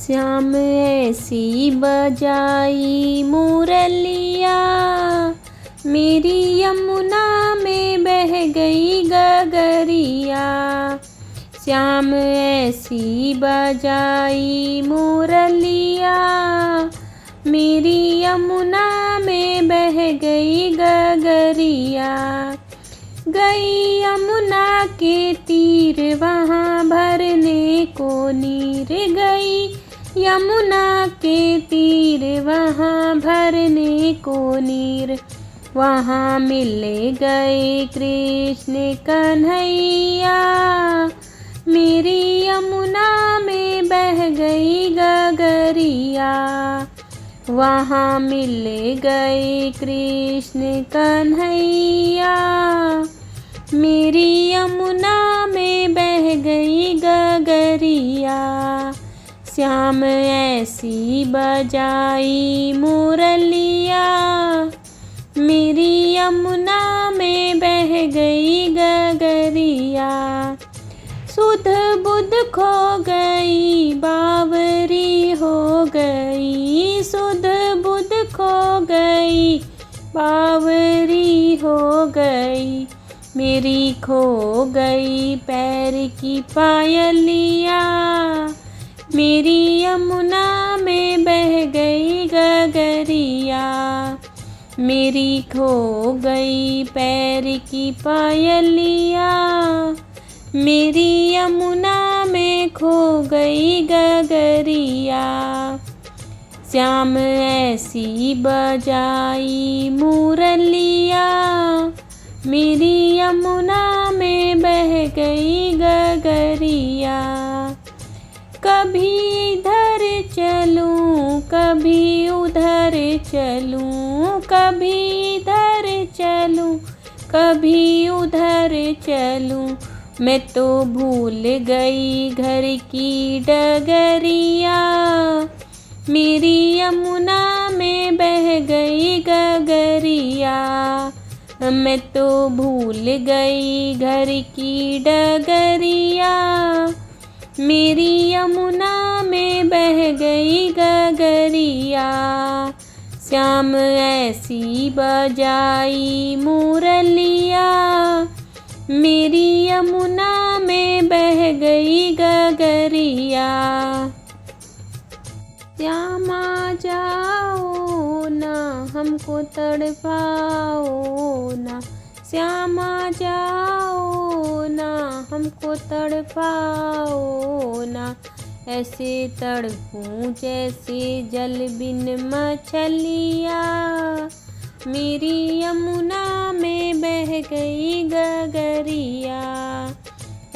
श्याम ऐसी बजाई मुरलिया, मेरी यमुना में बह गई गगरिया। श्याम ऐसी बजाई मुरलिया, मेरी यमुना में बह गई गगरिया। गई यमुना के तीर वहाँ भरने को नीर, गई यमुना के तीर वहाँ भरने को नीर। वहाँ मिल गए कृष्ण कन्हैया, मेरी यमुना में बह गई गगरिया। वहाँ मिल गए कृष्ण कन्हैया, मेरी यमुना में बह गई गगरिया। श्याम ऐसी बजाई मुरलिया, मेरी यमुना में बह गई गगरिया। सुध बुध खो गई बावरी हो गई, सुध बुध खो गई बावरी हो गई। मेरी खो गई पैर की पायलिया, मेरी यमुना में बह गई गगरिया। मेरी खो गई पैर की पायलिया, मेरी यमुना में खो गई गगरिया। श्याम ऐसी बजाई मुरलिया, मेरी यमुना में बह गई गगरिया। कभी इधर चलूं कभी उधर चलूं, कभी इधर चलूं कभी उधर चलूं। मैं तो भूल गई घर की डगरिया, मेरी यमुना में बह गई गगरिया। मैं तो भूल गई घर की डगरिया, मेरी यमुना में बह गई गगरिया। श्याम ऐसी बजाई मुरलिया, मेरी यमुना में बह गई गगरिया। श्यामा जाओ ना हमको तड़पाओ ना, श्यामा जाओ ना हमको तड़पाओ ना। ऐसे तड़पूं जैसे जल बिन मछलिया, मेरी यमुना में बह गई गगरिया।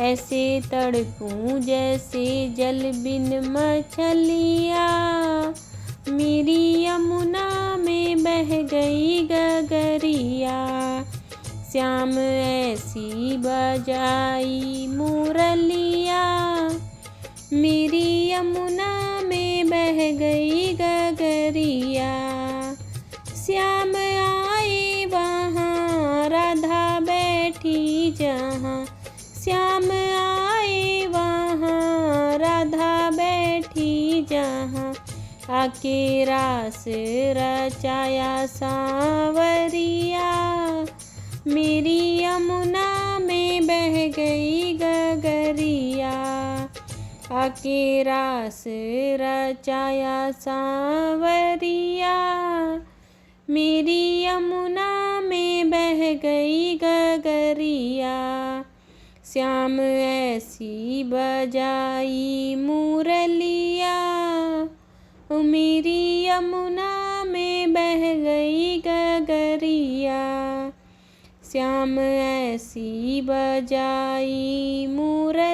ऐसे तड़पूं जैसे जल बिन मछलिया, मेरी यमुना में बह गई गगरिया। श्याम ऐसी बजाई मुरलिया, मेरी यमुना में बह गई गगरिया। श्याम आए वहाँ राधा बैठी जहाँ, श्याम आए वहाँ राधा बैठी जहाँ। आके रास रचाया सांवरिया, मेरी यमुना में बह गई गगरिया। आके रास रचाया सांवरिया, मेरी यमुना में बह गई गगरिया। श्याम ऐसी बजाई मुरलिया, मेरी यमुना में बह गई गगरिया। श्याम ऐसी बजाई मुरलिया,